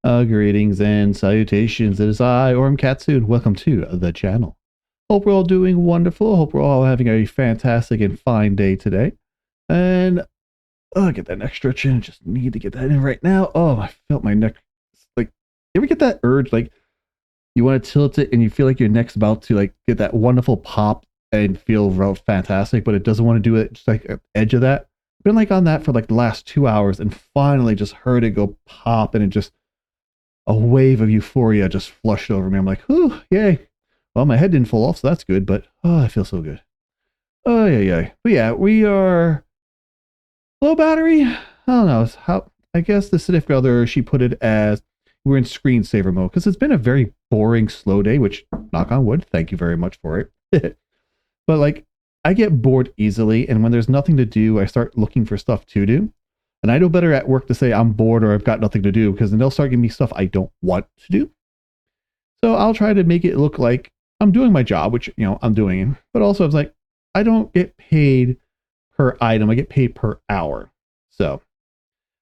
Greetings and salutations. It is I, Orm Katsu, and welcome to the channel. Hope we're all doing wonderful. Hope we're all having a fantastic and fine day today. And get that neck stretch in. Just need to get that in right now. Oh, I felt my neck. Like, you ever get that urge? Like, you want to tilt it and you feel like your neck's about to like get that wonderful pop and feel real fantastic, but it doesn't want to do it. Just like at the edge of that. Been like on that for like the last 2 hours, and finally just heard it go pop, and it just a wave of euphoria just flushed over me. I'm like, "Whew, yay!" Well, my head didn't fall off, so that's good. But I feel so good. Oh yeah. But yeah, we are low battery. I don't know how. I guess the significant other, she put it as we're in screensaver mode because it's been a very boring, slow day. Which, knock on wood, thank you very much for it. But like, I get bored easily, and when there's nothing to do, I start looking for stuff to do. And I know better at work to say I'm bored or I've got nothing to do, because then they'll start giving me stuff I don't want to do. So I'll try to make it look like I'm doing my job, which, I'm doing. But also, I was like, I don't get paid per item. I get paid per hour. So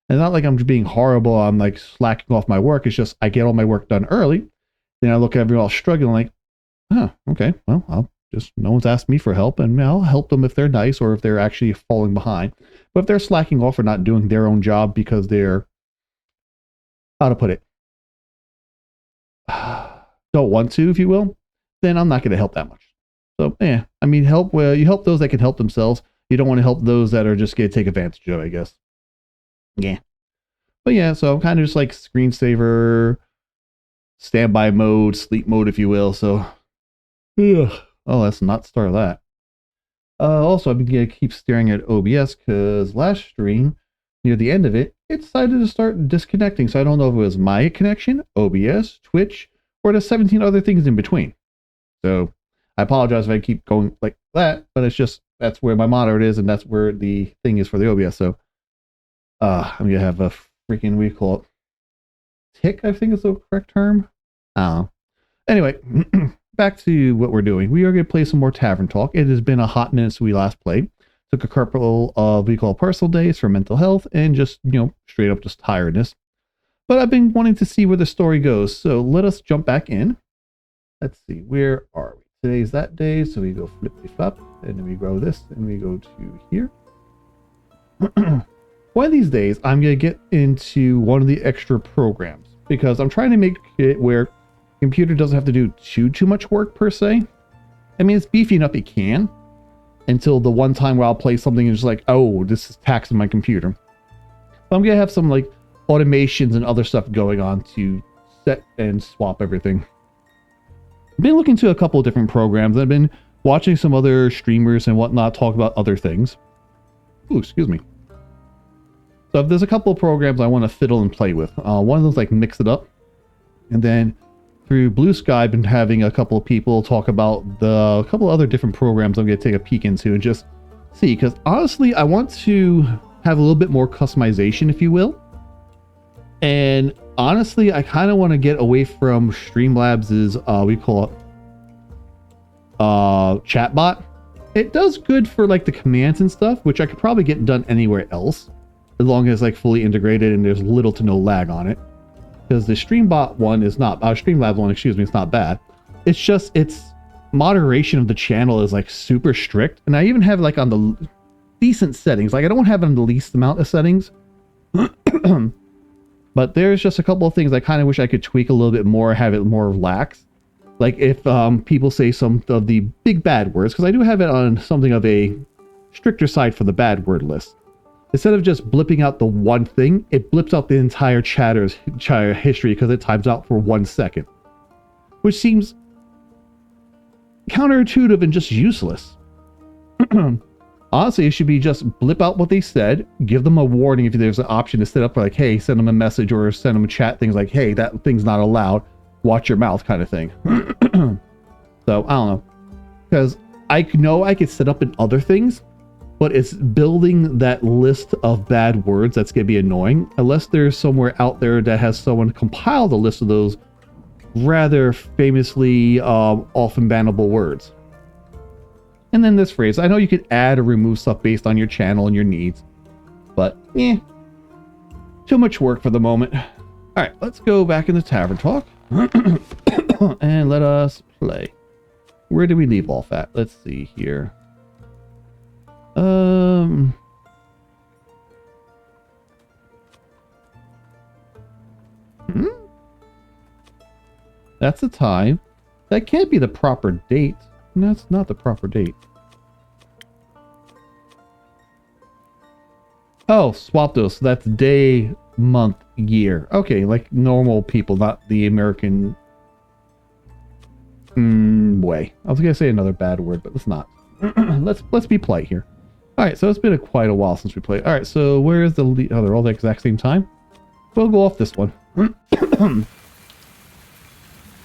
it's not like I'm just being horrible. I'm like slacking off my work. It's just I get all my work done early. Then I look at everyone all struggling like, okay, well, no one's asked me for help, and I'll help them if they're nice or if they're actually falling behind. But if they're slacking off or not doing their own job because they're, how to put it, don't want to, if you will, then I'm not going to help that much. So, I mean, you help those that can help themselves. You don't want to help those that are just going to take advantage of it, I guess. Yeah. But yeah, so I'm kind of just like screensaver, standby mode, sleep mode, if you will. So, oh, let's not start that. Also, I'm going to keep staring at OBS because last stream, near the end of it, it decided to start disconnecting. So I don't know if it was my connection, OBS, Twitch, or the 17 other things in between. So I apologize if I keep going like that, but it's just, that's where my monitor is, and that's where the thing is for the OBS. So I'm going to have a freaking, we call it tick, I think is the correct term. I don't know. Anyway, back to what we're doing. We are going to play some more Tavern Talk. It has been a hot minute since we last played. Took a couple of we call personal days for mental health and just, straight up just tiredness. But I've been wanting to see where the story goes. So let us jump back in. Let's see, where are we? Today's that day. So we go flip-flop, and then we grow this, and we go to here. One of these days, I'm going to get into one of the extra programs because I'm trying to make it where computer doesn't have to do too much work per se. I mean, it's beefy enough it can, until the one time where I'll play something and it's like, oh, this is taxing my computer. So I'm gonna have some like automations and other stuff going on to set and swap everything. I've been looking to a couple of different programs. I've been watching some other streamers and whatnot talk about other things. Ooh, excuse me. So there's a couple of programs I want to fiddle and play with. One of those like Mix It Up, and then through Blue Sky, I've been having a couple of people talk about a couple of other different programs I'm going to take a peek into and just see. Because honestly, I want to have a little bit more customization, if you will. And honestly, I kind of want to get away from Streamlabs's, we call it, chatbot. It does good for like the commands and stuff, which I could probably get done anywhere else, as long as like fully integrated and there's little to no lag on it. Because the Streambot one is not, Streamlabs one, excuse me, it's not bad. It's just, its moderation of the channel is like super strict. And I even have like on the decent settings. Like I don't have it on the least amount of settings. But there's just a couple of things I kind of wish I could tweak a little bit more, have it more lax. Like if people say some of the big bad words, because I do have it on something of a stricter side for the bad word list. Instead of just blipping out the one thing, it blips out the entire chatter's history because it times out for 1 second. Which seems counterintuitive and just useless. Honestly, it should be just blip out what they said, give them a warning if there's an option to set up like, hey, send them a message or send them a chat, things like, hey, that thing's not allowed, watch your mouth kind of thing. So, I don't know. Because I know I could set up in other things, but it's building that list of bad words that's going to be annoying, unless there's somewhere out there that has someone compile the list of those rather famously often bannable words. And then this phrase, I know you could add or remove stuff based on your channel and your needs, but too much work for the moment. Alright, let's go back into Tavern Talk. And let us play. Where did we leave off at? Let's see here. That's the time. That can't be the proper date. No, it's not the proper date. Oh, swap those. So that's day, month, year. Okay, like normal people, not the American way. I was gonna say another bad word, but let's not. let's be polite here. All right, so it's been quite a while since we played. All right, so where is the? Oh, they're all the exact same time. We'll go off this one.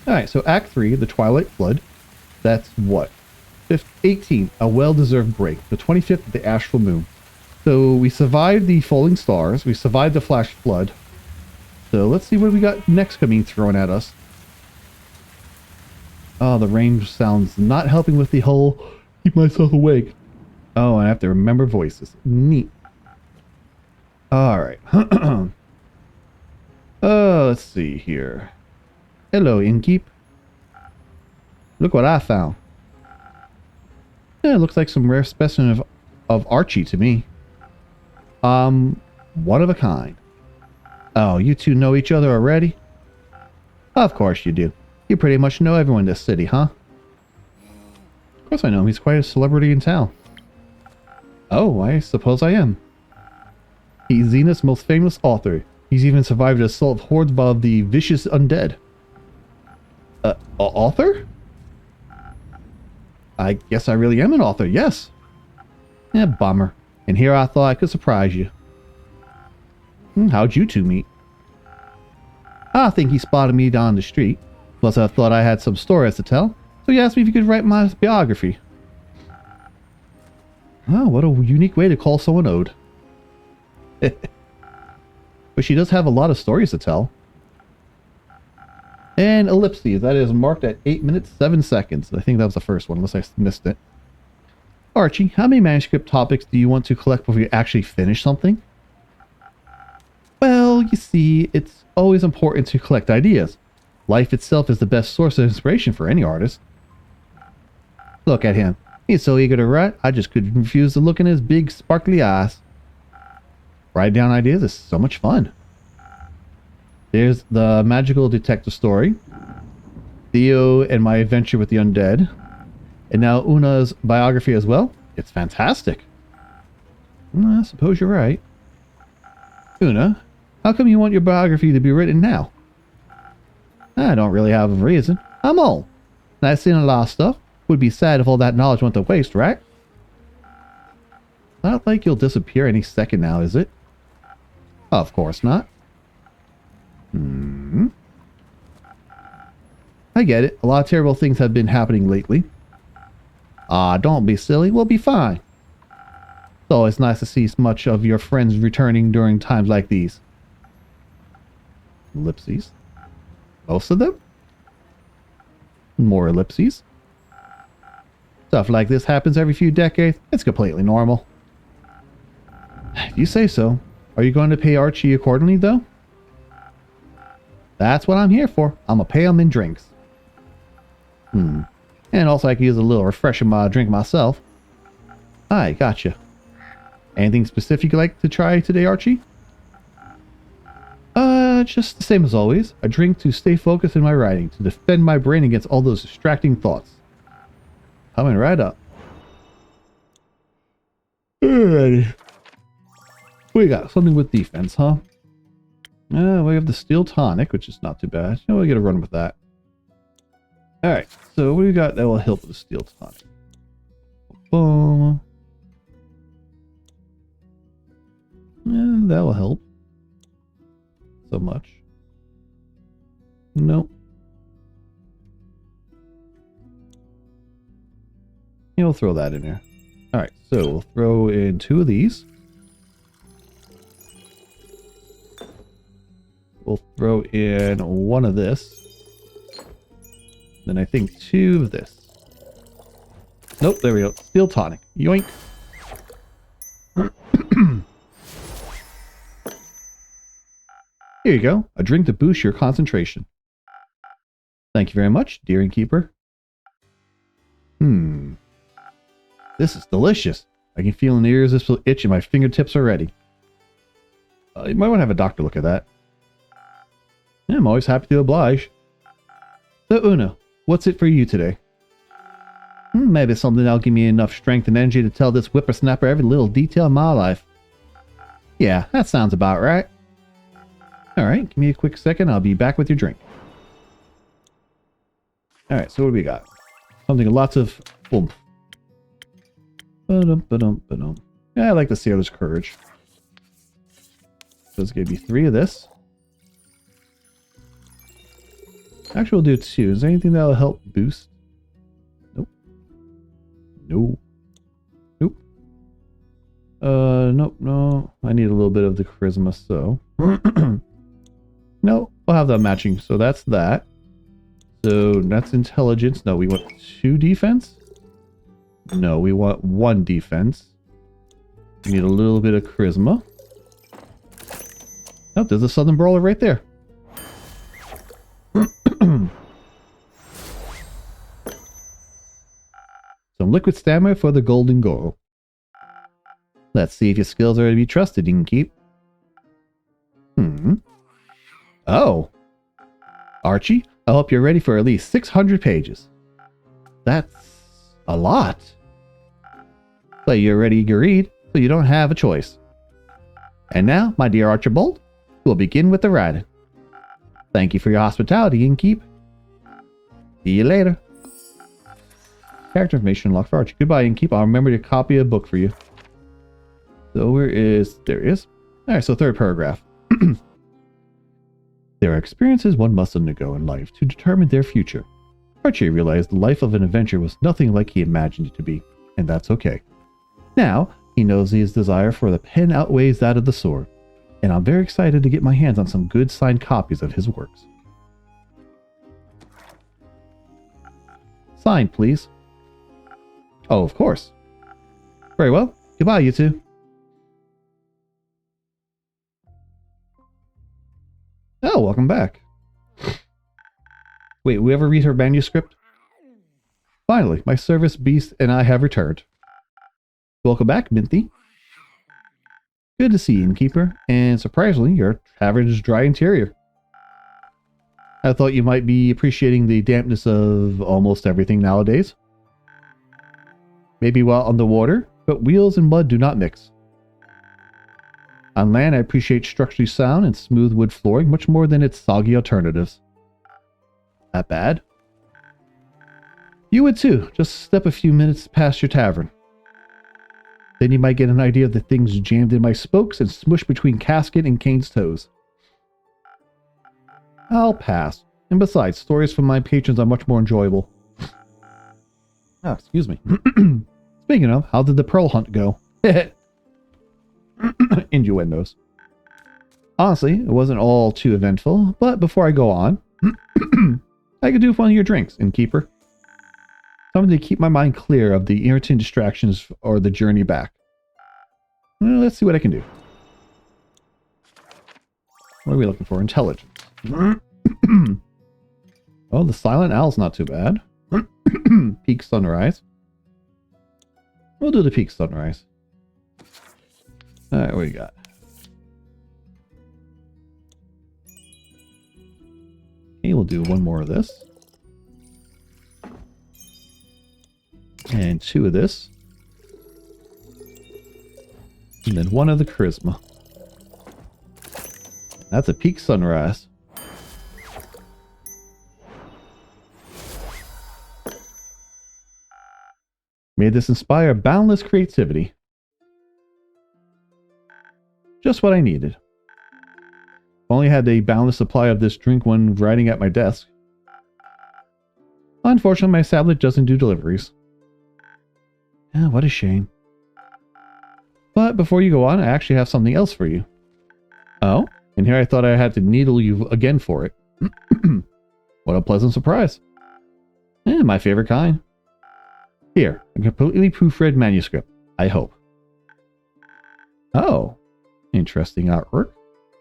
Alright, so Act 3, the Twilight Flood. That's what? 18, a well-deserved break. The 25th of the Astral Moon. So we survived the Falling Stars. We survived the Flash Flood. So let's see what we got next coming thrown at us. Oh, the rain sounds not helping with the whole keep myself awake. Oh, I have to remember voices. Neat. Alright. Let's see here. Hello, Innkeep. Look what I found. Yeah, it looks like some rare specimen of Archie to me. One of a kind. Oh, you two know each other already? Of course you do. You pretty much know everyone in this city, huh? Of course I know him. He's quite a celebrity in town. Oh, I suppose I am. He's Zenith's most famous author. He's even survived the assault of hordes by the vicious undead. Author? I guess I really am an author, yes. Yeah, bummer. And here I thought I could surprise you. How'd you two meet? I think he spotted me down the street. Plus I thought I had some stories to tell. So he asked me if he could write my biography. Oh, what a unique way to call someone ode. But she does have a lot of stories to tell. And ellipses, that is marked at 8 minutes 7 seconds. I think that was the first one, unless I missed it. Archie, how many manuscript topics do you want to collect before you actually finish something? Well, you see, it's always important to collect ideas. Life itself is the best source of inspiration for any artist. Look at him. He's so eager to write, I just couldn't refuse to look in his big, sparkly eyes. Writing down ideas is so much fun. There's the magical detective story, Theo and my adventure with the undead, and now Una's biography as well. It's fantastic. I suppose you're right. Una, how come you want your biography to be written now? I don't really have a reason. I'm old, and I've seen a lot of stuff. Would be sad if all that knowledge went to waste, right? Not like you'll disappear any second now, is it? Of course not. I get it. A lot of terrible things have been happening lately. Don't be silly. We'll be fine. It's always nice to see much of your friends returning during times like these. Ellipses. Most of them? More ellipses. Stuff like this happens every few decades. It's completely normal. If you say so. Are you going to pay Archie accordingly, though? That's what I'm here for. I'm gonna pay him in drinks. And also I can use a little refresh in my drink myself. Alright, gotcha. Anything specific you'd like to try today, Archie? Just the same as always. A drink to stay focused in my writing, to defend my brain against all those distracting thoughts. Coming right up. Alrighty. We got something with defense, huh? We have the steel tonic, which is not too bad. You know, we get a run with that. Alright, so what do we got that will help with the steel tonic? Boom. Yeah, that will help. So much. Nope. Yeah, we'll throw that in there. Alright, so we'll throw in 2 of these. We'll throw in 1 of this. Then I think 2 of this. Nope, there we go. Steel tonic. Yoink. Here you go, a drink to boost your concentration. Thank you very much, dear innkeeper. This is delicious. I can feel an irresistible itch in my fingertips already. You might want to have a doctor look at that. Yeah, I'm always happy to oblige. So, Una, what's it for you today? Maybe something that'll give me enough strength and energy to tell this whippersnapper every little detail of my life. Yeah, that sounds about right. Alright, give me a quick second. I'll be back with your drink. Alright, so what do we got? Something lots of oomph. Ba-dum. Yeah, I like the Sailor's Courage. So it's going to be 3 of this. Actually, we'll do 2. Is there anything that'll help boost? Nope. No. Nope. Nope, no. I need a little bit of the charisma, so. No, we'll have that matching. So that's that. So that's intelligence. No, we want 2 defense? No, we want 1 defense. We need a little bit of charisma. Oh, there's a Southern Brawler right there. Some liquid stamina for the golden goal. Let's see if your skills are to be trusted, Innkeep. Oh. Archie, I hope you're ready for at least 600 pages. That's a lot. But you're ready to read, so you don't have a choice. And now, my dear Archibald, we'll begin with the writing. Thank you for your hospitality, Innkeep. See you later. Character information unlocked for Archie. Goodbye, Innkeep. I'll remember to copy a book for you. So where is... There it is. Alright, so 3rd paragraph. There are experiences one must undergo in life to determine their future. Archie realized the life of an adventurer was nothing like he imagined it to be, and that's okay. Now, he knows his desire for the pen outweighs that of the sword, and I'm very excited to get my hands on some good signed copies of his works. Signed, please. Oh, of course. Very well. Goodbye, you two. Oh, welcome back. Wait, we ever read her manuscript? Finally, my service beast and I have returned. Welcome back, Minty. Good to see you, Innkeeper, and surprisingly, your tavern's dry interior. I thought you might be appreciating the dampness of almost everything nowadays. Maybe while underwater, but wheels and mud do not mix. On land, I appreciate structurally sound and smooth wood flooring much more than its soggy alternatives. That bad? You would too, just step a few minutes past your tavern. Then you might get an idea of the things jammed in my spokes and smushed between Casket and Kane's toes. I'll pass. And besides, stories from my patrons are much more enjoyable. Excuse me. Speaking of, how did the pearl hunt go? Innuendos. Honestly, it wasn't all too eventful, but before I go on, I could do one of your drinks, Innkeeper. Something to keep my mind clear of the irritant distractions or the journey back. Well, let's see what I can do. What are we looking for? Intelligence. Oh, the Silent Owl's not too bad. Peak Sunrise. We'll do the Peak Sunrise. Alright, what do you got? Okay, we'll do 1 more of this. And 2 of this. And then 1 of the Charisma. That's a Peak Sunrise. May this inspire boundless creativity. Just what I needed. If only I had a boundless supply of this drink when writing at my desk. Unfortunately, my tablet doesn't do deliveries. Ah, what a shame. But before you go on, I actually have something else for you. Oh? And here I thought I had to needle you again for it. What a pleasant surprise. My favorite kind. Here, a completely proofread manuscript, I hope. Oh, interesting artwork.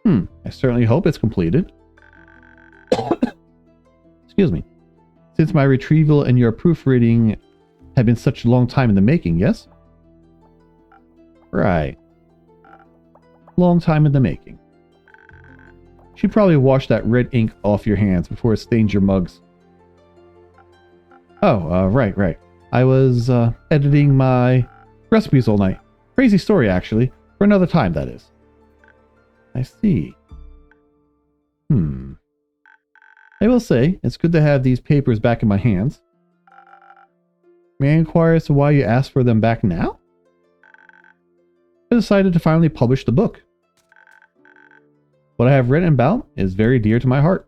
I certainly hope it's completed. Excuse me. Since my retrieval and your proofreading have been such a long time in the making, yes? Right. Long time in the making. Should probably wash that red ink off your hands before it stains your mugs. Oh, right. I was editing my recipes all night. Crazy story, actually. For another time, that is. I see. I will say, it's good to have these papers back in my hands. May I inquire as to why you asked for them back now? I decided to finally publish the book. What I have written about is very dear to my heart.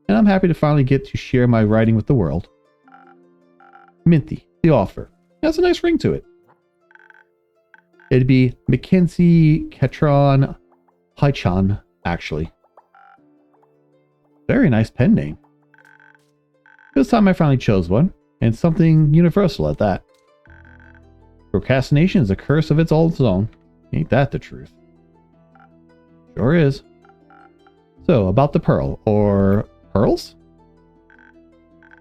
And I'm happy to finally get to share my writing with the world. Minty, the author. Has a nice ring to it. It'd be Mackenzie Ketron Hychan, actually. Very nice pen name. This time I finally chose one, and something universal at that. Procrastination is a curse of its own. Ain't that the truth? Sure is. So, about the pearl, or pearls?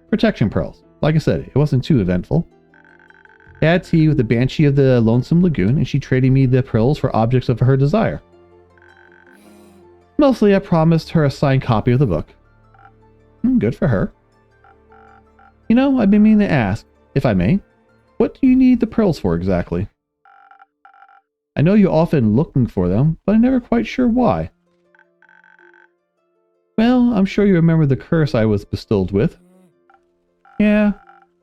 Protection pearls. Like I said, it wasn't too eventful. I had tea with the Banshee of the Lonesome Lagoon, and she traded me the pearls for objects of her desire. Mostly, I promised her a signed copy of the book. Good for her. You know, I've been meaning to ask, if I may, what do you need the pearls for exactly? I know you're often looking for them, but I'm never quite sure why. Well, I'm sure you remember the curse I was bestowed with. Yeah,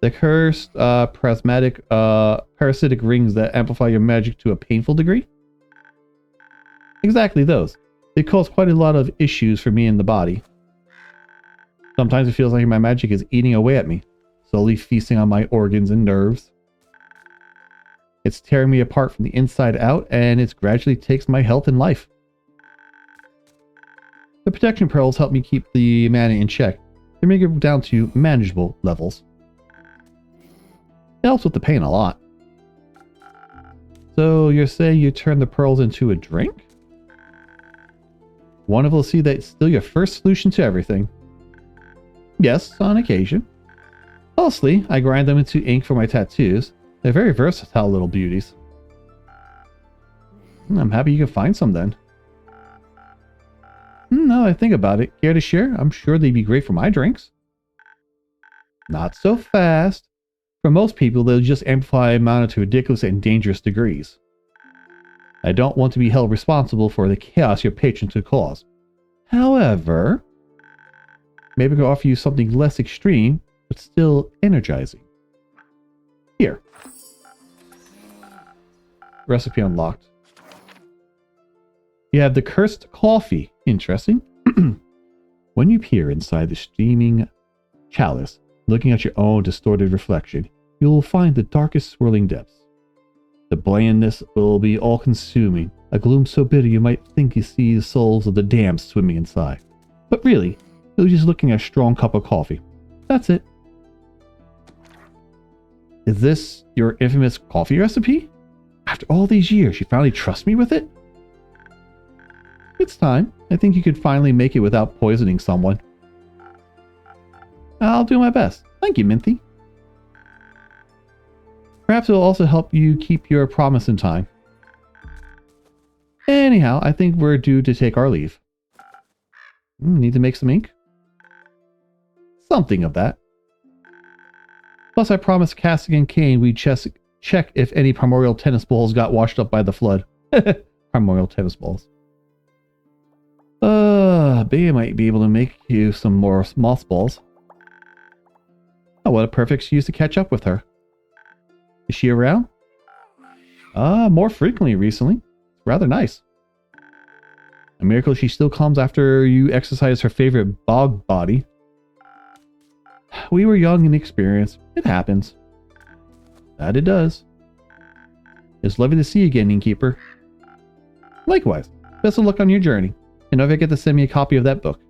the cursed, parasitic rings that amplify your magic to a painful degree? Exactly those. They cause quite a lot of issues for me in the body. Sometimes it feels like my magic is eating away at me, slowly feasting on my organs and nerves. It's tearing me apart from the inside out, and it gradually takes my health and life. The protection pearls help me keep the mana in check. They make it down to manageable levels. It helps with the pain a lot. So you're saying you turn the pearls into a drink? Wonderful to see that it's still your first solution to everything. Yes, on occasion. Mostly, I grind them into ink for my tattoos. They're very versatile little beauties. I'm happy you can find some then. Now that I think about it, care to share? I'm sure they'd be great for my drinks. Not so fast. For most people, they'll just amplify mana to ridiculous and dangerous degrees. I don't want to be held responsible for the chaos your patrons could cause. However, maybe I could offer you something less extreme, but still energizing. Here. Recipe unlocked. You have the cursed coffee. Interesting. When you peer inside the steaming chalice, looking at your own distorted reflection, you will find the darkest swirling depths. The blandness will be all-consuming, a gloom so bitter you might think you see the souls of the damned swimming inside. But really, you're just looking at a strong cup of coffee. That's it. Is this your infamous coffee recipe? After all these years, you finally trust me with it? It's time. I think you could finally make it without poisoning someone. I'll do my best. Thank you, Minty. Perhaps it will also help you keep your promise in time. Anyhow, I think we're due to take our leave. Need to make some ink? Something of that. Plus, I promised Cassidy and Kane we'd check if any primordial tennis balls got washed up by the flood. Primordial tennis balls. Bea might be able to make you some more mothballs. Oh, what a perfect excuse to catch up with her. Is she around? More frequently recently. Rather nice. A miracle she still comes after you exercise her favorite bog body. We were young and inexperienced. It happens. That it does. It's lovely to see you again, Innkeeper. Likewise. Best of luck on your journey. And don't forget to send me a copy of that book.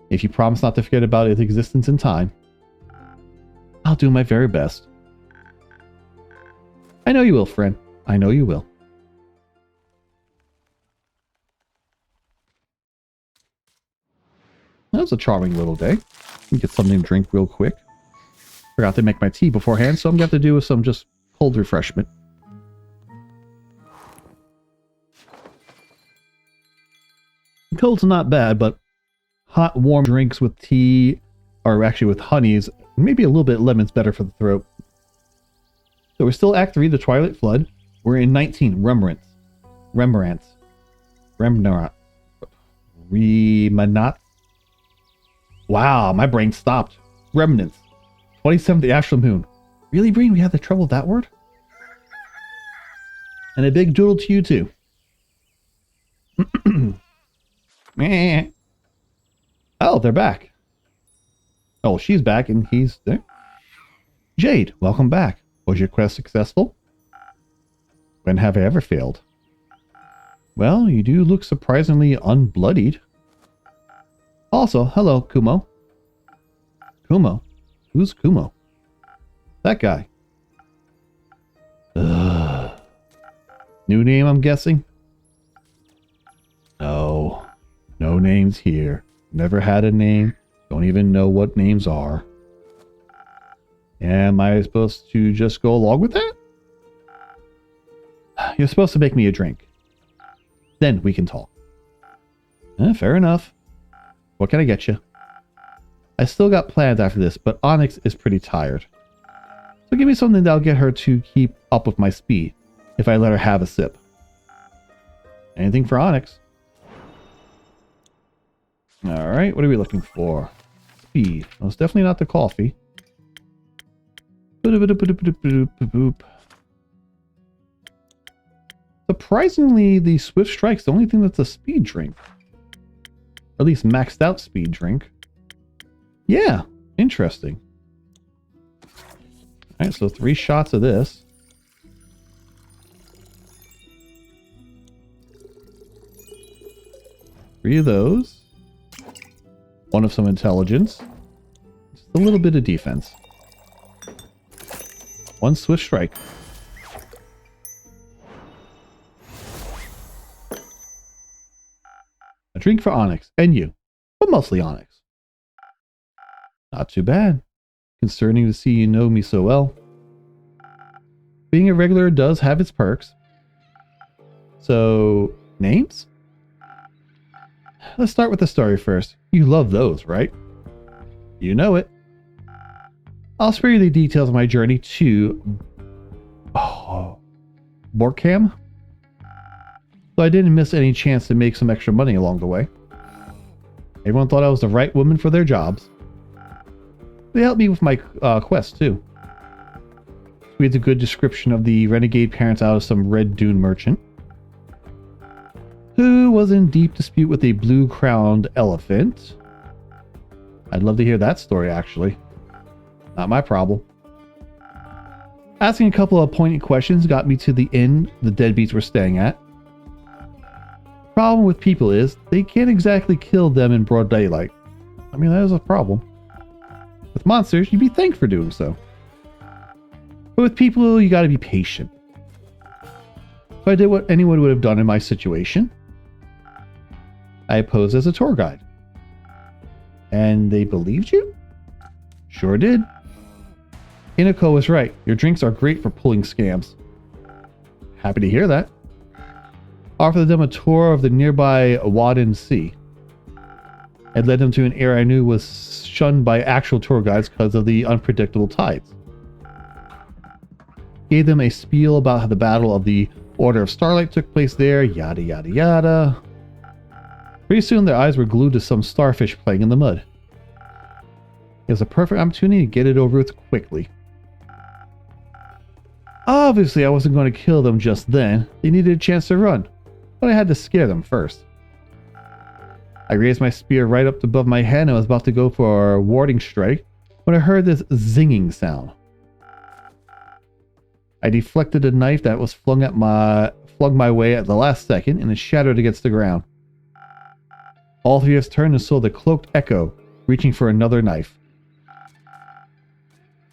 If you promise not to forget about its existence in time, I'll do my very best. I know you will, friend. I know you will. That was a charming little day. Get something to drink real quick. Forgot to make my tea beforehand, so I'm going to have to do with some just cold refreshment. Cold's not bad, but hot, warm drinks with tea, or actually with honeys, maybe a little bit of lemon's better for the throat. So we're still Act 3, The Twilight Flood. We're in 19, Remanat. Wow, my brain stopped. Remnants. 27th, the Astral Moon. Really, Brain? We had the trouble with that word? And a big doodle to you, too. Oh, they're back. Oh, she's back and he's there. Jade, welcome back. Was your quest successful? When have I ever failed? Well, you do look surprisingly unbloodied. Also, hello, Kumo. Kumo? Who's Kumo? That guy. Ugh. New name, I'm guessing? No. No names here. Never had a name. Don't even know what names are. Am I supposed to just go along with that? You're supposed to make me a drink. Then we can talk. Fair enough. What can I get you? I still got plans after this, but Onyx is pretty tired. So give me something that'll get her to keep up with my speed, if I let her have a sip. Anything for Onyx. Alright, what are we looking for? Speed. Well, it's definitely not the coffee. Surprisingly, the Swift Strike's the only thing that's a speed drink. Or at least maxed out speed drink. Yeah, interesting. Alright, so 3 shots of this. Three of those. 1 of some intelligence. Just a little bit of defense. 1 Swift Strike. A drink for Onyx, and you. But mostly Onyx. Not too bad. Concerning to see you know me so well. Being a regular does have its perks. So, names? Let's start with the story first. You love those, right? You know it. I'll spare you the details of my journey to... Borkham? So I didn't miss any chance to make some extra money along the way. Everyone thought I was the right woman for their jobs. They helped me with my quest, too. We had a good description of the renegade parents out of some Red Dune merchant, who was in deep dispute with a blue-crowned elephant. I'd love to hear that story, actually. Not my problem. Asking a couple of pointed questions got me to the inn the deadbeats were staying at. Problem with people is, they can't exactly kill them in broad daylight. I mean, that is a problem. With monsters, you'd be thanked for doing so. But with people, you gotta be patient. So I did what anyone would have done in my situation. I posed as a tour guide. And they believed you? Sure did. Inako was right. Your drinks are great for pulling scams. Happy to hear that. Offered them a tour of the nearby Wadden Sea. I led them to an area I knew was shunned by actual tour guides because of the unpredictable tides. Gave them a spiel about how the Battle of the Order of Starlight took place there, yada yada yada. Pretty soon their eyes were glued to some starfish playing in the mud. It was a perfect opportunity to get it over with quickly. Obviously I wasn't going to kill them just then. They needed a chance to run. But I had to scare them first. I raised my spear right up above my head and I was about to go for a warding strike when I heard this zinging sound. I deflected a knife that was flung my way at the last second and it shattered against the ground. All 3 of us turned and saw the cloaked Echo reaching for another knife.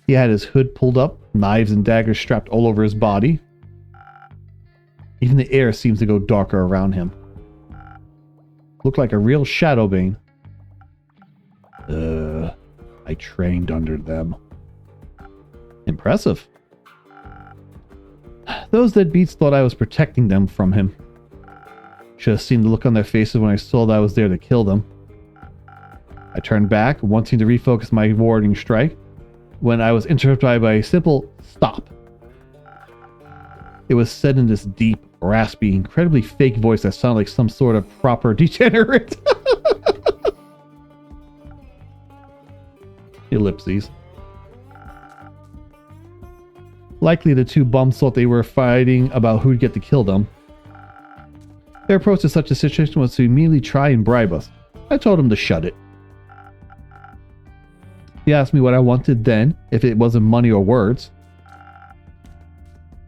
He had his hood pulled up, knives and daggers strapped all over his body. Even the air seems to go darker around him. Looked like a real shadow bane. I trained under them. Impressive. Those deadbeats thought I was protecting them from him. Should have seen the look on their faces when I saw that I was there to kill them. I turned back, wanting to refocus my warding strike, when I was interrupted by a simple stop. It was said in this deep, raspy, incredibly fake voice that sounded like some sort of proper degenerate. Ellipses. Likely the two bums thought they were fighting about who'd get to kill them. Their approach to such a situation was to immediately try and bribe us. I told him to shut it. He asked me what I wanted then, if it wasn't money or words.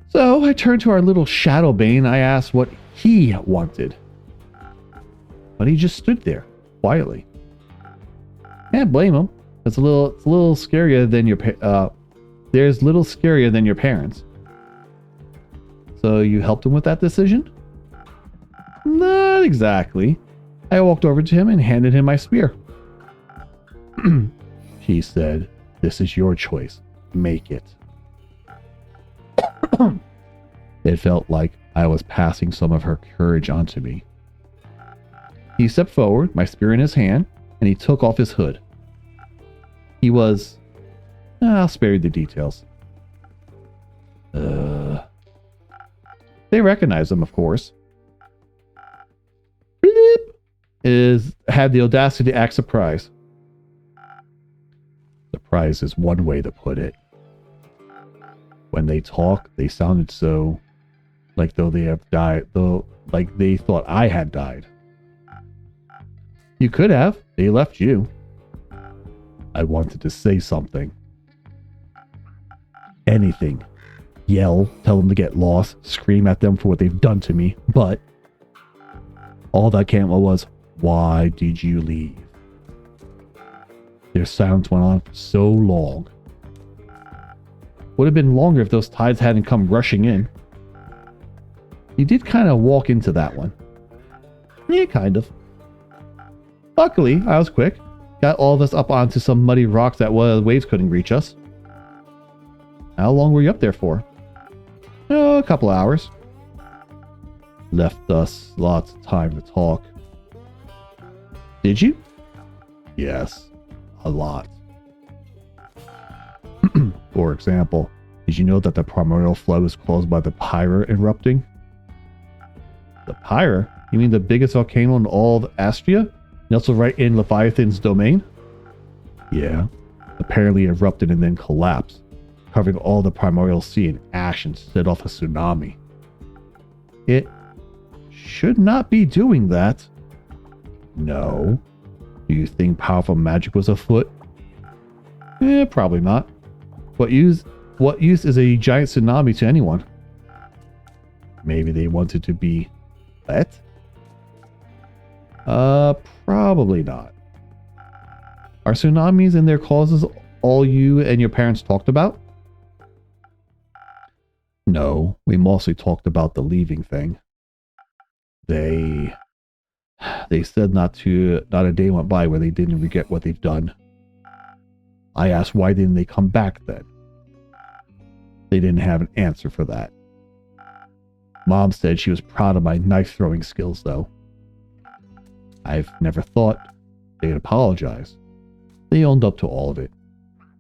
So I turned to our little Shadowbane. I asked what he wanted. But he just stood there, quietly. Can't blame him. It's a little scarier than there's little scarier than your parents. So you helped him with that decision? Not exactly. I walked over to him and handed him my spear. He said, "This is your choice. Make it." It felt like I was passing some of her courage onto me. He stepped forward, my spear in his hand, and he took off his hood. He was... I'll spare you the details. They recognized him, of course. Had the audacity to act surprised. Surprise is one way to put it. When they talk, they sounded so like though they have died, though like they thought I had died. You could have. They left you. I wanted to say something. Anything. Yell, tell them to get lost, scream at them for what they've done to me, but all that came out was, "Why did you leave?" Their silence went on for so long. Would have been longer if those tides hadn't come rushing in. You did kind of walk into that one. Yeah, kind of. Luckily, I was quick. Got all of us up onto some muddy rocks that the waves couldn't reach us. How long were you up there for? Oh, a couple hours. Left us lots of time to talk. Did you? Yes, a lot. For example, did you know that the primordial flood was caused by the Pyra erupting? The Pyra? You mean the biggest volcano in all of Astria? Nestled right in Leviathan's domain? Yeah. Apparently erupted and then collapsed, covering all the primordial sea in ash and set off a tsunami. It should not be doing that. No. Do you think powerful magic was afoot? Probably not. What use is a giant tsunami to anyone? Maybe they wanted to be let? Probably not. Are tsunamis and their causes all you and your parents talked about? No, we mostly talked about the leaving thing. They said not a day went by where they didn't regret what they've done. I asked why didn't they come back then? They didn't have an answer for that. Mom said she was proud of my knife throwing skills though. I've never thought they'd apologize. They owned up to all of it,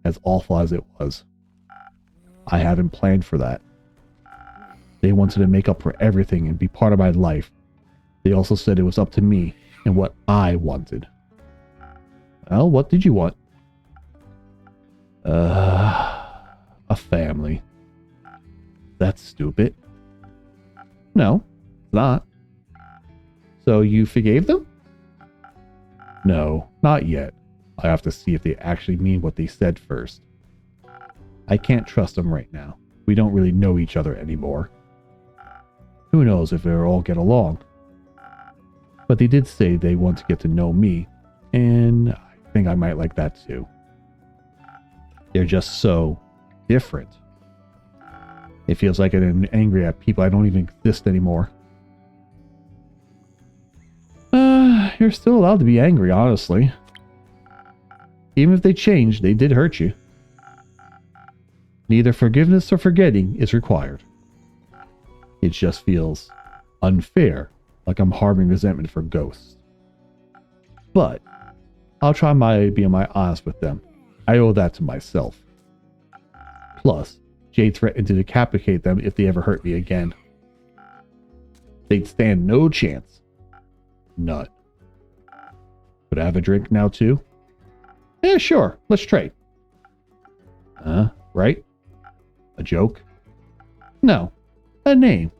as awful as it was. I hadn't planned for that. They wanted to make up for everything and be part of my life. They also said it was up to me and what I wanted. Well, what did you want? A family. That's stupid. No, it's not. So you forgave them? No, not yet. I have to see if they actually mean what they said first. I can't trust them right now. We don't really know each other anymore. Who knows if they'll all get along. But they did say they want to get to know me, and I think I might like that too. They're just so different. It feels like I'm angry at people I don't even exist anymore. You're still allowed to be angry, honestly. Even if they changed, they did hurt you. Neither forgiveness or forgetting is required. It just feels unfair, like I'm harboring resentment for ghosts. But I'll try being honest with them. I owe that to myself. Plus, Jade threatened to decapitate them if they ever hurt me again. They'd stand no chance. None. Could I have a drink now too? Yeah, sure. Let's trade. Right? A joke? No. A name.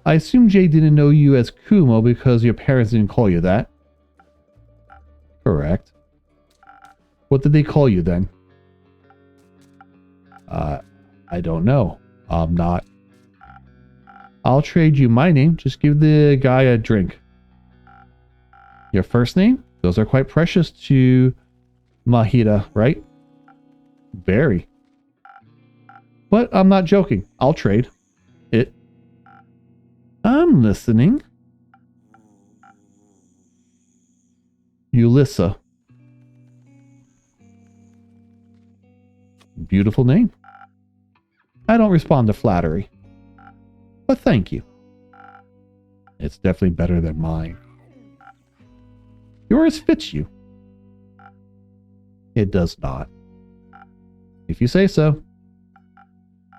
I assume Jay didn't know you as Kumo because your parents didn't call you that. Correct. What did they call you then? I don't know. I'm not. I'll trade you my name. Just give the guy a drink. Your first name? Those are quite precious to Mahita, right? Very. But I'm not joking. I'll trade it. I'm listening. Ulissa. Beautiful name. I don't respond to flattery. But thank you. It's definitely better than mine. Yours fits you. It does not. If you say so.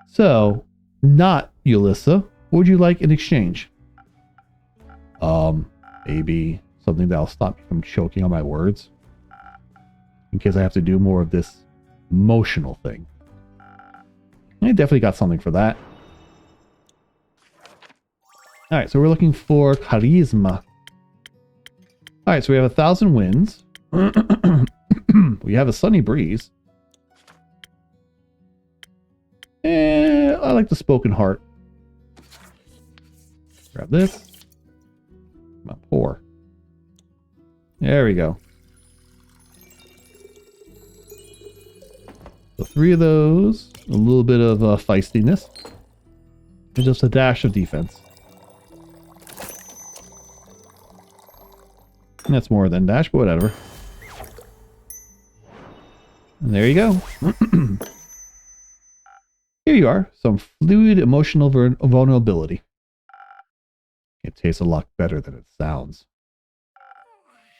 So, not Ulissa. What would you like in exchange? Maybe something that'll stop me from choking on my words. In case I have to do more of this emotional thing. I definitely got something for that. Alright, so we're looking for charisma. Alright, so we have 1,000 winds. We have a sunny breeze. And I like the spoken heart. Grab this. My pour. There we go. So 3 of those. A little bit of feistiness. And just a dash of defense. And that's more than dash, but whatever. And there you go. Here you are. Some fluid emotional vulnerability. It tastes a lot better than it sounds.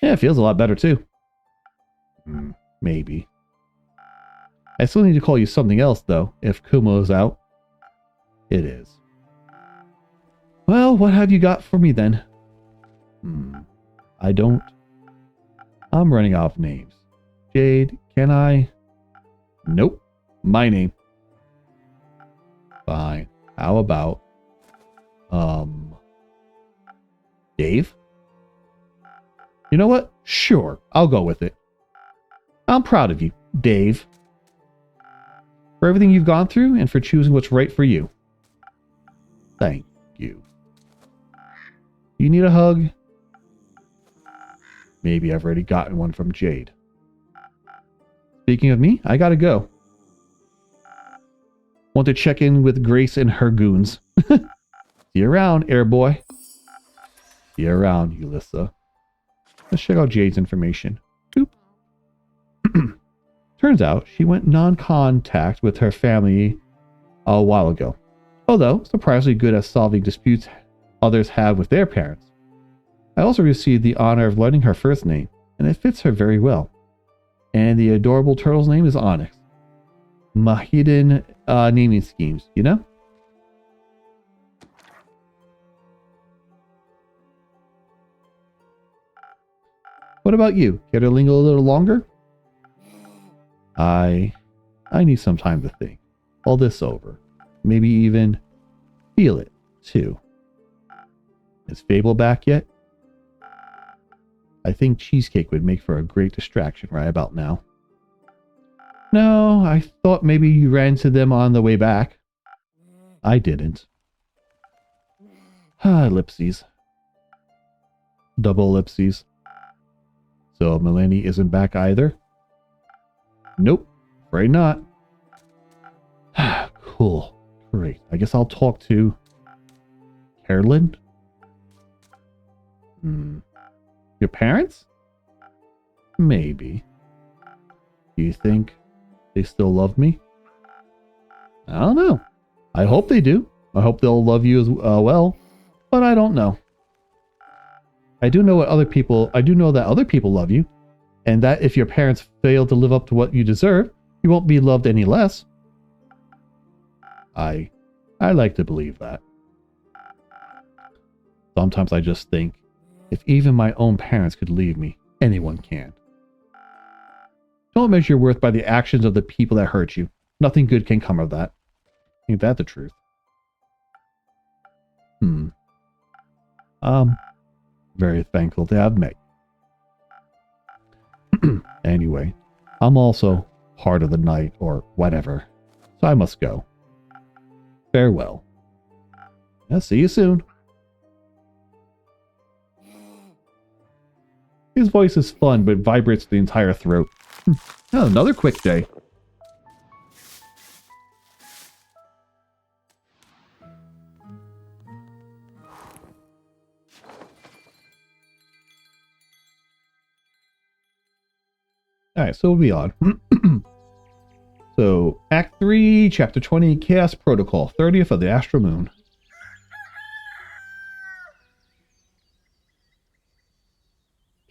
Yeah, it feels a lot better too. Maybe. I still need to call you something else though, if Kumo's out. It is. Well, what have you got for me then? I don't. I'm running out of names. Jade, can I? Nope. My name. Fine. How about Dave? You know what? Sure, I'll go with it. I'm proud of you, Dave. For everything you've gone through and for choosing what's right for you. Thank you. You need a hug? Maybe I've already gotten one from Jade. Speaking of me, I gotta go. Want to check in with Grace and her goons. See you around, airboy. See you around, Ulissa. Let's check out Jade's information. Boop. Turns out she went non-contact with her family a while ago. Although surprisingly good at solving disputes others have with their parents. I also received the honor of learning her first name, and it fits her very well. And the adorable turtle's name is Onyx. My hidden naming schemes, you know? What about you? Care to linger a little longer? I need some time to think all this over. Maybe even feel it, too. Is Fable back yet? I think cheesecake would make for a great distraction right about now. No, I thought maybe you ran into them on the way back. I didn't. Ellipses. Double ellipses. So Melanie isn't back either? Nope, afraid not. Cool. Great. I guess I'll talk to Carolyn? Your parents? Maybe. Do you think they still love me? I don't know. I hope they do. I hope they'll love you as well, but I don't know. I do know that other people love you, and that if your parents fail to live up to what you deserve, you won't be loved any less. I like to believe that. Sometimes I just think, if even my own parents could leave me, anyone can. Don't measure your worth by the actions of the people that hurt you. Nothing good can come of that. Ain't that the truth? Very thankful to have met you. Anyway, I'm also part of the night or whatever, so I must go. Farewell. I'll see you soon. His voice is fun, but vibrates the entire throat. Oh, another quick day. Alright, so we'll be on. So, Act 3, Chapter 20, Chaos Protocol, 30th of the Astral Moon.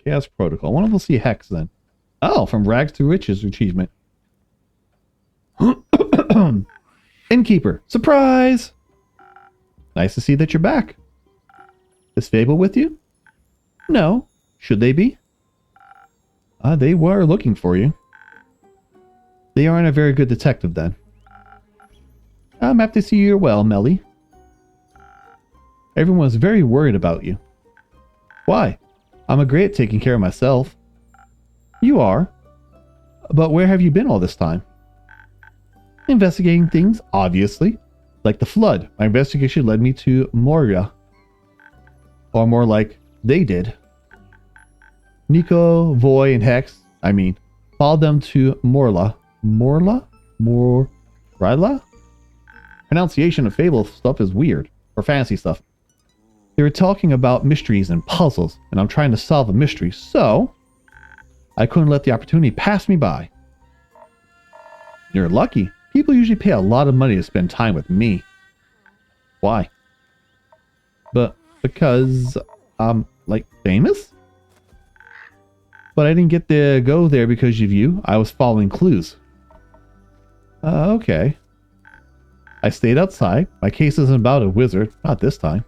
Chaos Protocol. I wonder if we'll see Hex then. Oh, from Rags to Riches achievement. Innkeeper. Surprise! Nice to see that you're back. Is Fable with you? No. Should they be? They were looking for you. They aren't a very good detective then. I'm happy to see you're well, Melly. Everyone was very worried about you. Why? I'm great at taking care of myself. You are. But where have you been all this time? Investigating things, obviously. Like the flood. My investigation led me to Moria. Or more like, they did. Nico, Voy, and Hex, followed them to Morla. Morla? Morla? Pronunciation of Fable stuff is weird. Or fantasy stuff. They were talking about mysteries and puzzles, and I'm trying to solve a mystery, so I couldn't let the opportunity pass me by. You're lucky. People usually pay a lot of money to spend time with me. Why? Because I'm, famous? But I didn't get to go there because of you. I was following clues. Okay. I stayed outside. My case isn't about a wizard. Not this time.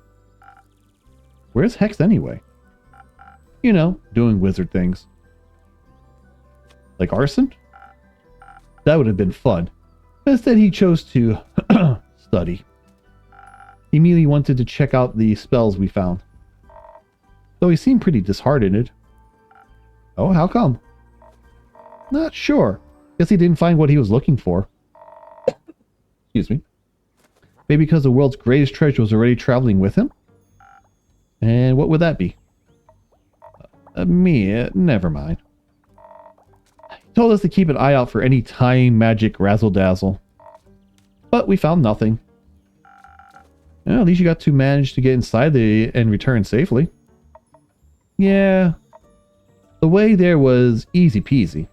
Where's Hex anyway? You know, doing wizard things. Like arson? That would have been fun. Instead, he chose to study. He immediately wanted to check out the spells we found. Though he seemed pretty disheartened. Oh, how come? Not sure. Guess he didn't find what he was looking for. Excuse me. Maybe because the world's greatest treasure was already traveling with him? And what would that be? Never mind. He told us to keep an eye out for any time magic razzle-dazzle. But we found nothing. Well, at least you got to manage to get inside and return safely. Yeah. The way there was easy peasy.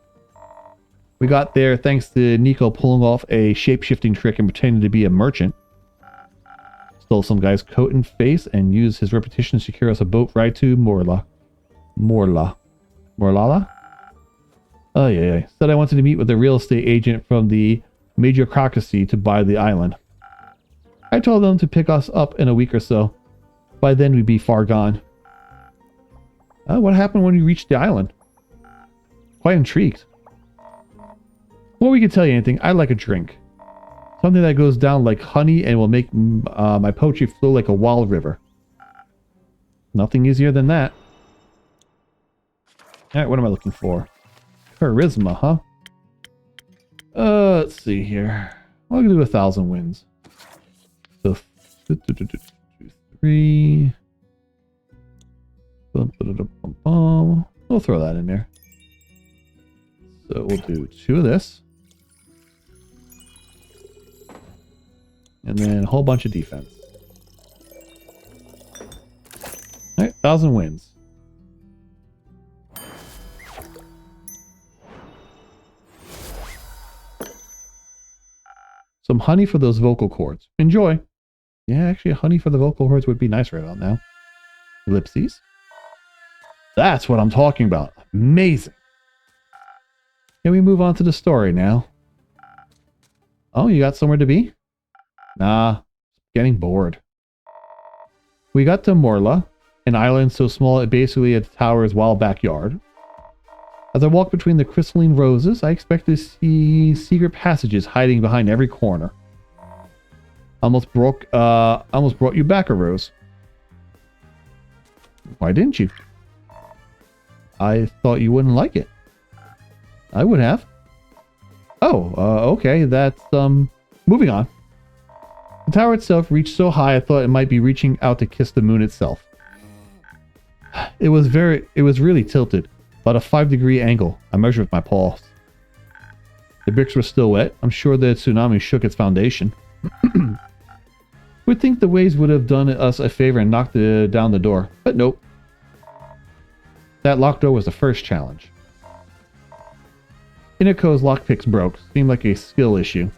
We got there thanks to Nico pulling off a shape-shifting trick and pretending to be a merchant. Stole some guy's coat and face and used his reputation to secure us a boat ride to Morlala? Oh yeah. Said I wanted to meet with a real estate agent from the Majorocracy to buy the island. I told them to pick us up in a week or so. By then we'd be far gone. What happened when you reached the island? Quite intrigued. Before we can tell you anything, I'd like a drink. Something that goes down like honey and will make my poetry flow like a wild river. Nothing easier than that. Alright, what am I looking for? Charisma, huh? Let's see here. I'll do 1,000 wins. So, 3. We'll throw that in there. So we'll do 2 of this. And then a whole bunch of defense. Alright, 1,000 wins. Some honey for those vocal cords. Enjoy. Yeah, actually, honey for the vocal cords would be nice right about now. Ellipses. That's what I'm talking about. Amazing. Can we move on to the story now? Oh, you got somewhere to be? Nah, getting bored. We got to Morla, an island so small it basically had the tower's wild backyard. As I walked between the crystalline roses, I expected to see secret passages hiding behind every corner. Almost brought you back a rose. Why didn't you? I thought you wouldn't like it. I would have. Oh, okay, that's, moving on. The tower itself reached so high I thought it might be reaching out to kiss the moon itself. It was really tilted, about a 5-degree angle. I measured with my pulse. The bricks were still wet. I'm sure the tsunami shook its foundation. Would think the waves would have done us a favor and knocked down the door, but nope. That locked door was the first challenge. Inako's lockpicks broke. Seemed like a skill issue.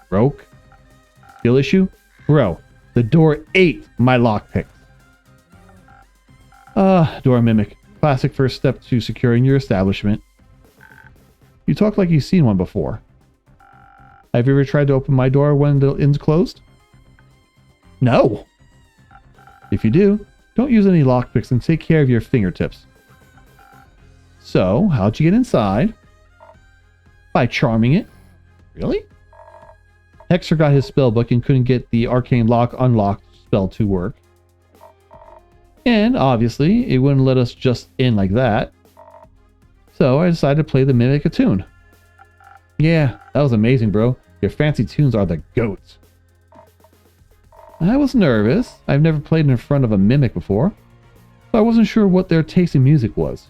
Broke? Skill issue? Bro, the door ate my lockpicks. Door mimic. Classic first step to securing your establishment. You talk like you've seen one before. Have you ever tried to open my door when the inn's closed? No. If you do, don't use any lockpicks and take care of your fingertips. So, how'd you get inside? By charming it. Really? Hex forgot his spellbook and couldn't get the arcane lock unlocked spell to work. And obviously, it wouldn't let us just in like that. So I decided to play the mimic a tune. Yeah, that was amazing, bro. Your fancy tunes are the goats. I was nervous. I've never played in front of a mimic before, so I wasn't sure what their taste in music was.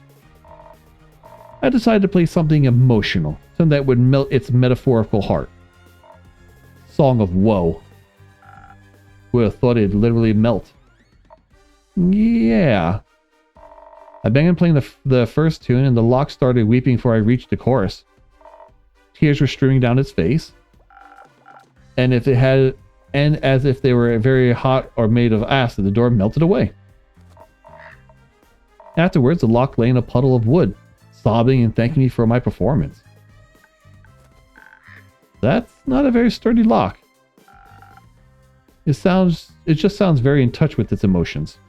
I decided to play something emotional, something that would melt its metaphorical heart. Song of Woe. Would have thought it'd literally melt. Yeah. I began playing the first tune and the lock started weeping before I reached the chorus. Tears were streaming down its face. And as if they were very hot or made of acid, the door melted away. Afterwards, the lock lay in a puddle of wood, sobbing and thanking me for my performance. That's not a very sturdy lock. It just sounds very in touch with its emotions.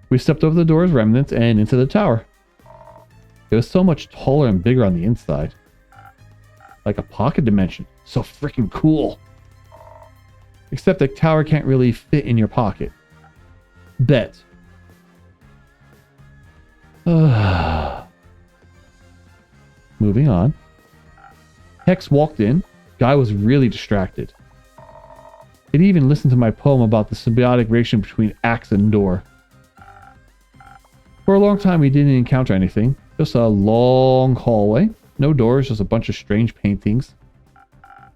We stepped over the door's remnants and into the tower. It was so much taller and bigger on the inside. Like a pocket dimension. So freaking cool. Except the tower can't really fit in your pocket. Bet. Moving on. Hex walked in. Guy was really distracted. He'd even listened to my poem about the symbiotic relation between axe and door. For a long time we didn't encounter anything. Just a long hallway. No doors, just a bunch of strange paintings.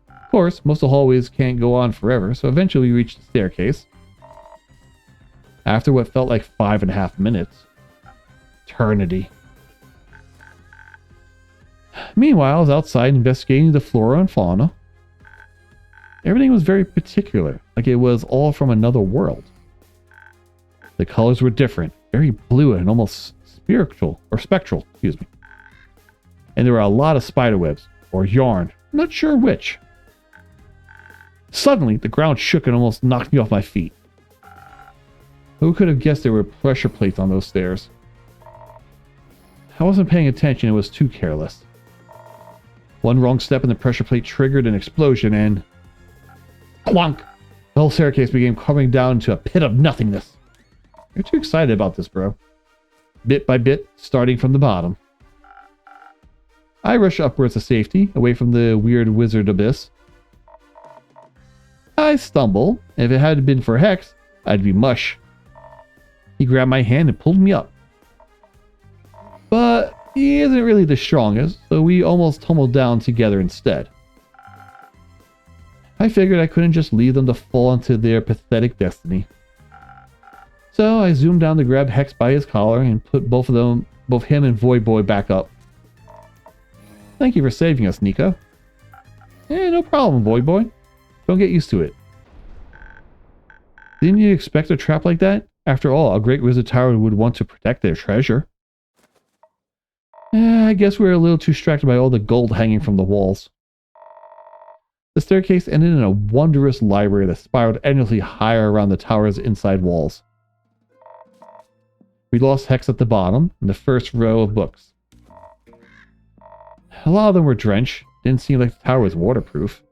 Of course, most of the hallways can't go on forever, so eventually we reached the staircase. After what felt like 5.5 minutes. Eternity. Meanwhile, I was outside investigating the flora and fauna. Everything was very particular, like it was all from another world. The colors were different, very blue and almost spectral, excuse me. And there were a lot of spider webs, or yarn, I'm not sure which. Suddenly, the ground shook and almost knocked me off my feet. Who could have guessed there were pressure plates on those stairs? I wasn't paying attention, it was too careless. One wrong step and the pressure plate triggered an explosion and... clunk! The whole staircase began coming down into a pit of nothingness. You're too excited about this, bro. Bit by bit, starting from the bottom. I rushed upwards to safety, away from the weird wizard abyss. I stumble, and if it hadn't been for Hex, I'd be mush. He grabbed my hand and pulled me up. But he isn't really the strongest, so we almost tumbled down together instead. I figured I couldn't just leave them to fall into their pathetic destiny. So I zoomed down to grab Hex by his collar and put both him and Void Boy back up. Thank you for saving us, Nico. No No problem, boy. Don't get used to it. Didn't you expect a trap like that? After all, a great wizard tower would want to protect their treasure. I guess we were a little too distracted by all the gold hanging from the walls. The staircase ended in a wondrous library that spiraled endlessly higher around the tower's inside walls. We lost Hex at the bottom, in the first row of books. A lot of them were drenched. Didn't seem like the tower was waterproof.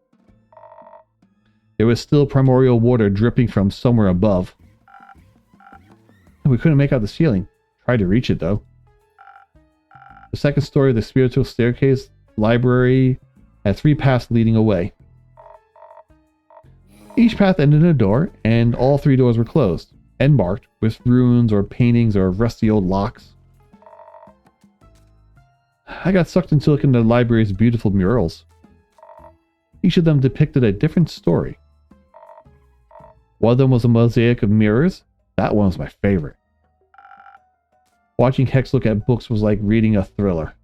There was still primordial water dripping from somewhere above. We couldn't make out the ceiling. Tried to reach it, though. The second story of the spiritual staircase library had 3 paths leading away. Each path ended in a door, and all 3 doors were closed, and marked with runes or paintings or rusty old locks. I got sucked into looking at the library's beautiful murals. Each of them depicted a different story. One of them was a mosaic of mirrors. That one was my favorite. Watching Hex look at books was like reading a thriller.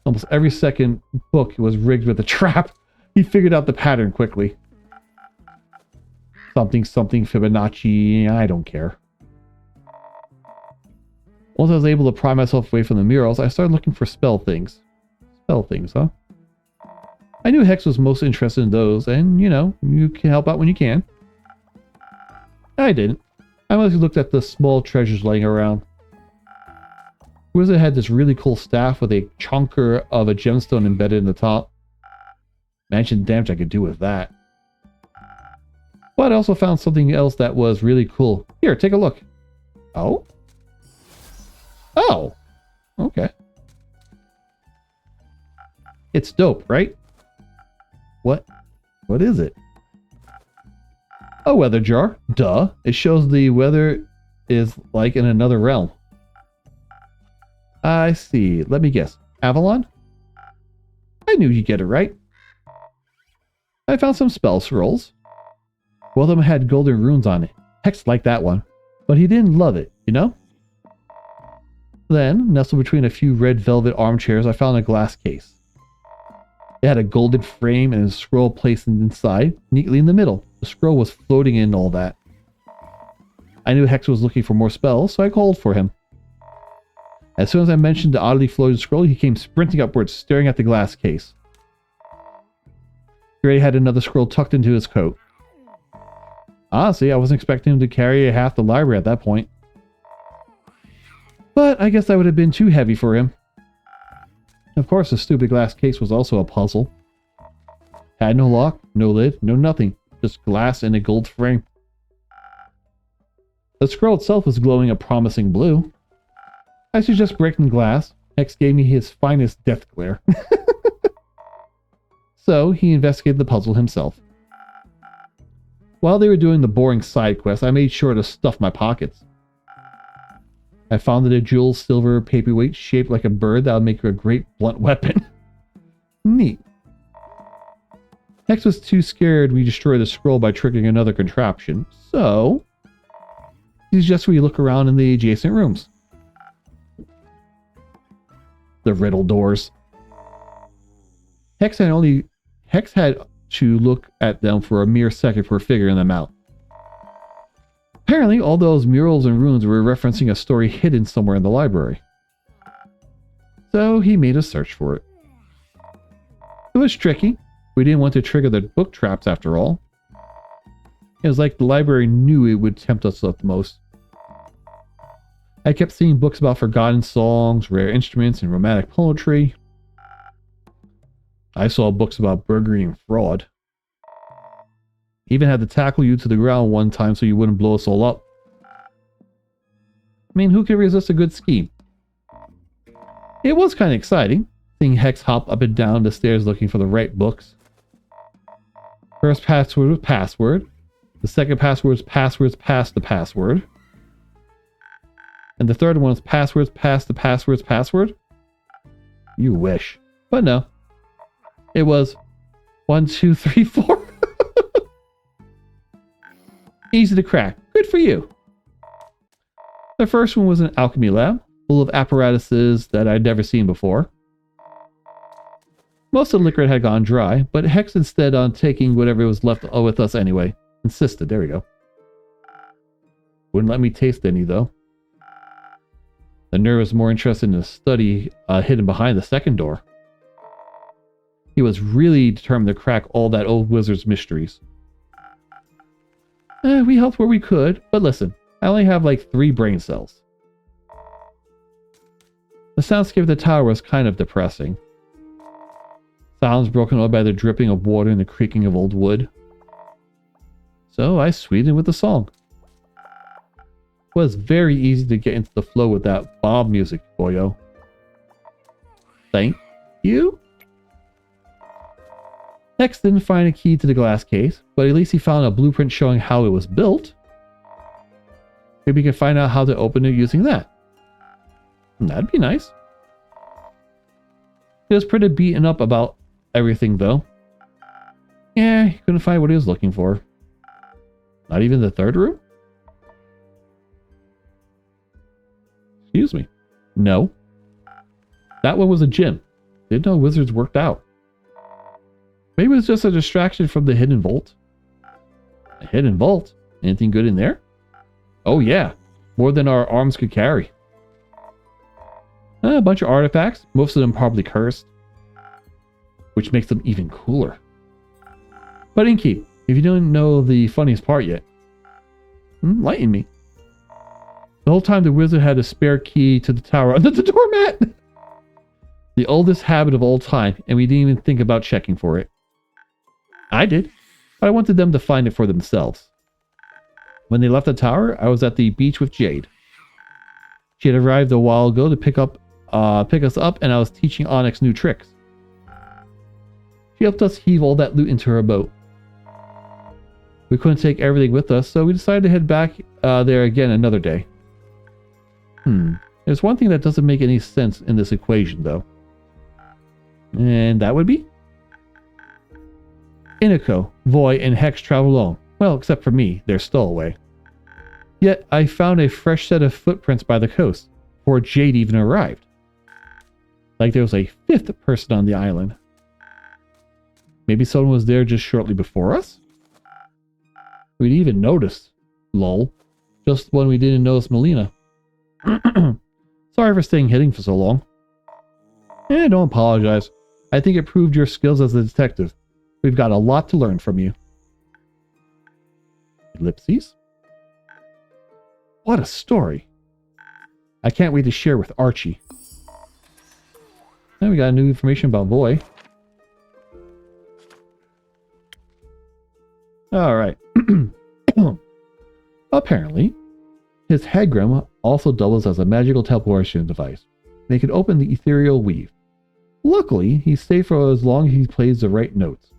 Almost every second book was rigged with a trap. He figured out the pattern quickly. Something Fibonacci, I don't care. Once I was able to pry myself away from the murals, I started looking for spell things. Spell things, huh? I knew Hex was most interested in those, and, you can help out when you can. I didn't. I mostly looked at the small treasures laying around. Wizard had this really cool staff with a chunker of a gemstone embedded in the top. Imagine the damage I could do with that. But I also found something else that was really cool. Here, take a look. Oh? Oh! Okay. It's dope, right? What? What is it? A weather jar. Duh. It shows the weather is like in another realm. I see. Let me guess. Avalon? I knew you'd get it right. I found some spell scrolls. One of them had golden runes on it. Hex liked that one, but he didn't love it, Then, nestled between a few red velvet armchairs, I found a glass case. It had a golden frame and a scroll placed inside, neatly in the middle. The scroll was floating in all that. I knew Hex was looking for more spells, so I called for him. As soon as I mentioned the oddly floating scroll, he came sprinting upwards, staring at the glass case. He already had another scroll tucked into his coat. Honestly, I wasn't expecting him to carry half the library at that point. But I guess that would have been too heavy for him. Of course, the stupid glass case was also a puzzle. Had no lock, no lid, no nothing. Just glass in a gold frame. The scroll itself was glowing a promising blue. I suggest breaking glass. Hex gave me his finest death glare. So, he investigated the puzzle himself. While they were doing the boring side quest, I made sure to stuff my pockets. I found that a jewel silver paperweight shaped like a bird that would make a great blunt weapon. Neat. Hex was too scared we destroy the scroll by triggering another contraption, so he suggested we look around in the adjacent rooms. The riddle doors. Hex had to look at them for a mere second before figuring them out. Apparently, all those murals and runes were referencing a story hidden somewhere in the library. So he made us search for it. It was tricky. We didn't want to trigger the book traps after all. It was like the library knew it would tempt us the most. I kept seeing books about forgotten songs, rare instruments, and romantic poetry. I saw books about burglary and fraud. Even had to tackle you to the ground one time so you wouldn't blow us all up. I mean, who could resist a good scheme? It was kind of exciting, seeing Hex hop up and down the stairs looking for the right books. First password was password. The second password was passwords past the password. And the third one was passwords past the password's password. You wish. But no. It was 1, 2, 3, 4. Easy to crack. Good for you. The first one was an alchemy lab, full of apparatuses that I'd never seen before. Most of the liquor had gone dry, but Hex instead on taking whatever was left with us anyway. Insisted. There we go. Wouldn't let me taste any, though. The nerd was more interested in the study hidden behind the second door. He was really determined to crack all that old wizard's mysteries. We helped where we could, but listen, I only have like 3 brain cells. The soundscape of the tower was kind of depressing. Sounds broken up by the dripping of water and the creaking of old wood. So I sweetened with a song. It was very easy to get into the flow with that Bob music, boyo. Thank you? Next didn't find a key to the glass case, but at least he found a blueprint showing how it was built. Maybe we can find out how to open it using that. That'd be nice. He was pretty beaten up about everything, though. Yeah, he couldn't find what he was looking for. Not even the third room? Excuse me. No. That one was a gym. Didn't know wizards worked out. Maybe it was just a distraction from the hidden vault. A hidden vault? Anything good in there? Oh yeah. More than our arms could carry. A bunch of artifacts. Most of them probably cursed. Which makes them even cooler. But Inkeep, if you don't know the funniest part yet, enlighten me. The whole time the wizard had a spare key to the tower under the doormat. The oldest habit of all time, and we didn't even think about checking for it. I did, but I wanted them to find it for themselves. When they left the tower, I was at the beach with Jade. She had arrived a while ago to pick us up, and I was teaching Onyx new tricks. She helped us heave all that loot into her boat. We couldn't take everything with us, so we decided to head back there again another day. There's one thing that doesn't make any sense in this equation, though. And that would be? Inako, Voy, and Hex travel alone. Well, except for me, they're stowaway. Yet, I found a fresh set of footprints by the coast, before Jade even arrived. Like there was a 5th person on the island. Maybe someone was there just shortly before us? We'd even noticed. Lol. Just when we didn't notice Melina. Sorry for staying hidden for so long. Don't apologize. I think it proved your skills as a detective. We've got a lot to learn from you. Ellipses? What a story. I can't wait to share with Archie. Now we got new information about Voy. Alright. Apparently, his headgram also doubles as a magical teleportation device. They can open the ethereal weave. Luckily, he's safe for as long as he plays the right notes.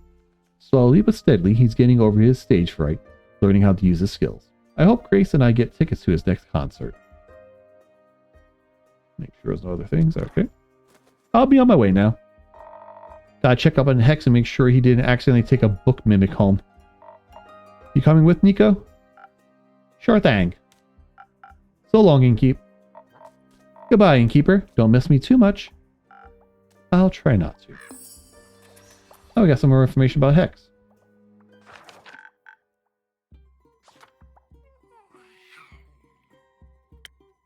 Slowly but steadily, he's getting over his stage fright, learning how to use his skills. I hope Grace and I get tickets to his next concert. Make sure there's no other things. Okay. I'll be on my way now. Gotta check up on Hex and make sure he didn't accidentally take a book mimic home. You coming with, Nico? Sure thing. So long, Innkeep. Goodbye, Innkeeper. Don't miss me too much. I'll try not to. Oh, we got some more information about Hex.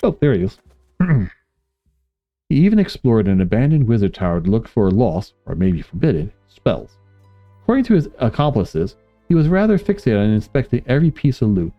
Oh, there he is. He even explored an abandoned wizard tower to look for lost, or maybe forbidden, spells. According to his accomplices, he was rather fixated on inspecting every piece of loot.